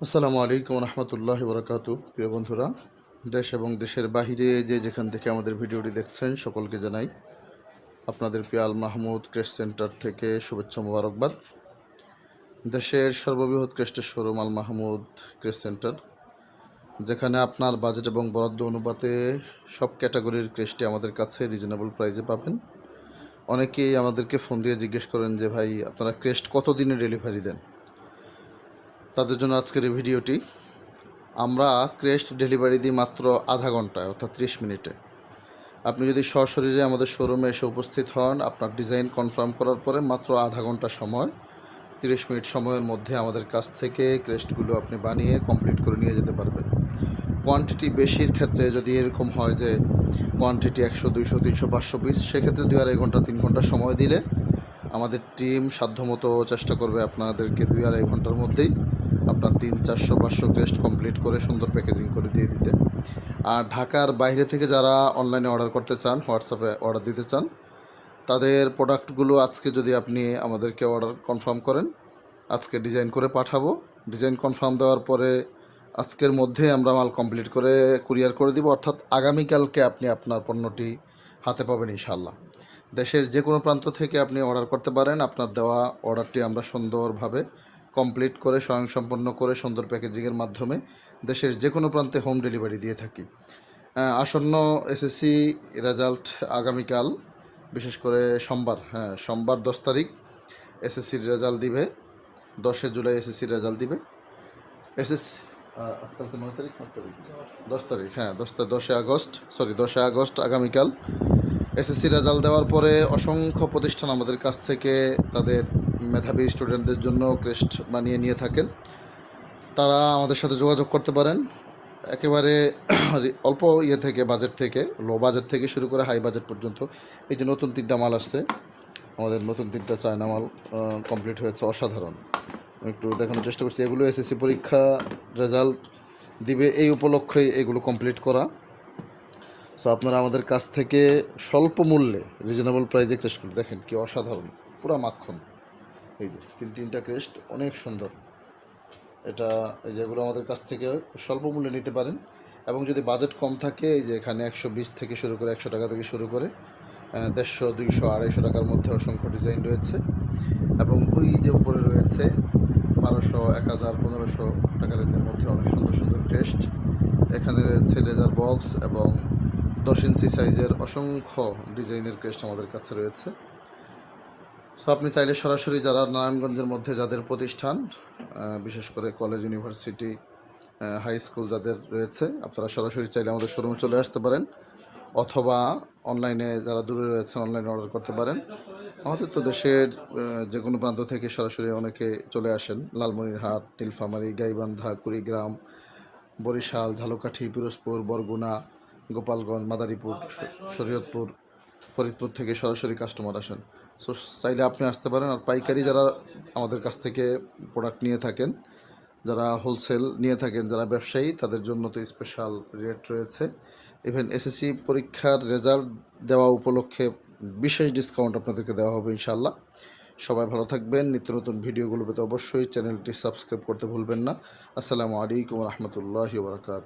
আসসালামু আলাইকুম রহমতুল্লাহি বরকাতু। প্রিয় বন্ধুরা, দেশ এবং দেশের বাহিরে যে যেখান থেকে আমাদের ভিডিওটি দেখছেন সকলকে জানাই আপনাদের প্রিয় আল মাহমুদ ক্রেস্ট সেন্টার থেকে শুভেচ্ছা মোবারকবাদ। দেশের সর্ববৃহৎ ক্রেস্টের showroom Al Mahmud crest centre, যেখানে আপনার বাজেট এবং বরাদ্দ অনুপাতে সব ক্যাটাগরির ক্রেস্টে আমাদের কাছে রিজনেবল প্রাইসে পাবেন। অনেকেই আমাদেরকে ফোন দিয়ে জিজ্ঞেস করেন যে ভাই, আপনারা ক্রেস্ট কত দিনে ডেলিভারি দেন। তাদের জন্য আজকের এই ভিডিওটি। আমরা ক্রেস্ট ডেলিভারি দিই মাত্র আধা ঘন্টায়, অর্থাৎ 30 মিনিটে। আপনি যদি সশরীরে আমাদের শোরুমে এসে উপস্থিত হন, আপনার ডিজাইন কনফার্ম করার পরে মাত্র আধা ঘন্টা সময়, 30 মিনিট সময়ের মধ্যে আমাদের কাছ থেকে ক্রেস্টগুলো আপনি বানিয়ে কমপ্লিট করে নিয়ে যেতে পারবেন। কোয়ান্টিটি বেশির ক্ষেত্রে যদি এরকম হয় যে কোয়ান্টিটি 100, 200, 300, 500 পিস, সেক্ষেত্রে 2-2.5 ঘন্টা 3 ঘন্টা সময় দিলে আমাদের টিম সাধ্যমতো চেষ্টা করবে আপনাদেরকে 2-2.5 ঘন্টার মধ্যেই আপনার 300, 400, 500 ক্রেস্ট কমপ্লিট করে সুন্দর প্যাকেজিং করে দিয়ে দিতে। আর ঢাকার বাইরে থেকে যারা অনলাইনে অর্ডার করতে চান, হোয়াটসঅ্যাপে অর্ডার দিতে চান, তাদের প্রোডাক্টগুলো আজকে যদি আপনি আমাদেরকে অর্ডার কনফার্ম করেন, আজকে ডিজাইন করে পাঠাবো। ডিজাইন কনফার্ম দেওয়ার পরে আজকের মধ্যে আমরা মাল কমপ্লিট করে কুরিয়ার করে দিব, অর্থাৎ আগামীকালকে আপনি আপনার পণ্যটি হাতে পাবেন ইনশাল্লাহ। দেশের যে কোনো প্রান্ত থেকে আপনি অর্ডার করতে পারেন। আপনার দেওয়া অর্ডারটি আমরা সুন্দরভাবে কমপ্লিট করে স্বয়ংসম্পন্ন করে সুন্দর প্যাকেজিংয়ের মাধ্যমে দেশের যে কোনো প্রান্তে হোম ডেলিভারি দিয়ে থাকি। আসন্ন এসএসসি রেজাল্ট আগামীকাল, বিশেষ করে সোমবার 10 তারিখ এসএসসির রেজাল্ট দিবে। 10 জুলাই এসএসসির রেজাল্ট দিবে। এসএসসি কালকে 9 তারিখ, 10 তারিখ, 10 আগস্ট আগামীকাল এসএসসি রেজাল্ট দেওয়ার পরে অসংখ্য প্রতিষ্ঠান আমাদের কাছ থেকে তাদের মেধাবী স্টুডেন্টদের জন্য ক্রেস্ট বানিয়ে নিয়ে থাকেন। তারা আমাদের সাথে যোগাযোগ করতে পারেন। একেবারে অল্প থেকে বাজেট থেকে, লো বাজেট থেকে শুরু করে হাই বাজেট পর্যন্ত। এই যে নতুন 3টা মাল আসছে, আমাদের নতুন 3টা চায়না মাল কমপ্লিট হয়েছে, অসাধারণ। একটু দেখানোর চেষ্টা করছি। এগুলো এসএসসি পরীক্ষা রেজাল্ট দিবে এই উপলক্ষেই এগুলো কমপ্লিট করা। সো আপনারা আমাদের কাছ থেকে স্বল্প মূল্যে রিজনেবল প্রাইসে ক্রেস্টগুলো দেখেন কি অসাধারণ, পুরা মাখন। এই যে 3টা ক্রেস্ট অনেক সুন্দর। এটা এই যেগুলো আমাদের কাছ থেকে স্বল্প মূল্যে নিতে পারেন। এবং যদি বাজেট কম থাকে, এই যে এখানে 120 থেকে শুরু করে 100 টাকা থেকে শুরু করে 150, 200, 250 টাকার মধ্যে অসংখ্য ডিজাইন রয়েছে। এবং ওই যে উপরে রয়েছে 1200, 1000, 1500 টাকার রেঞ্জের মধ্যে অনেক সুন্দর সুন্দর ক্রেস্ট। এখানে রয়েছে লেজার বক্স এবং 10 ইঞ্চি সাইজের অসংখ্য ডিজাইনের ক্রেস্ট আমাদের কাছে রয়েছে। সো আপনি চাইলে সরাসরি যারা নারায়ণগঞ্জের মধ্যে যাদের প্রতিষ্ঠান, বিশেষ করে কলেজ, ইউনিভার্সিটি, হাই স্কুল যাদের রয়েছে, আপনারা সরাসরি চাইলে আমাদের শোরুমে চলে আসতে পারেন, অথবা অনলাইনে যারা দূরে রয়েছেন অনলাইনে অর্ডার করতে পারেন। আমাদের তো দেশের যে কোনো প্রান্ত থেকে সরাসরি অনেকে চলে আসেন। লালমনিরহাট, নীলফামারী, গাইবান্ধা, কুড়িগ্রাম, বরিশাল, ঝালকাঠি, পিরোজপুর, বরগুনা, গোপালগঞ্জ, মাদারীপুর, শরীয়তপুর, ফরিদপুর থেকে সরাসরি কাস্টমার আসেন। সো চাইলে আপনি আসতে পারেন। আর পাইকারি যারা আমাদের কাছ থেকে প্রোডাক্ট নিয়ে থাকেন, যারা হোলসেল নিয়ে থাকেন, যারা ব্যবসায়ী, তাদের জন্য তো স্পেশাল রেট রয়েছে। ইভেন এসএসসি পরীক্ষার রেজাল্ট দেওয়া উপলক্ষে বিশেষ ডিসকাউন্ট আপনাদেরকে দেওয়া হবে ইনশাল্লাহ। সবাই ভালো থাকবেন। নিত্য নতুন ভিডিওগুলো পেতে অবশ্যই চ্যানেলটি সাবস্ক্রাইব করতে ভুলবেন না। আসসালামু আলাইকুম রহমতুল্লাহি ওয়া বারাকাতুহু।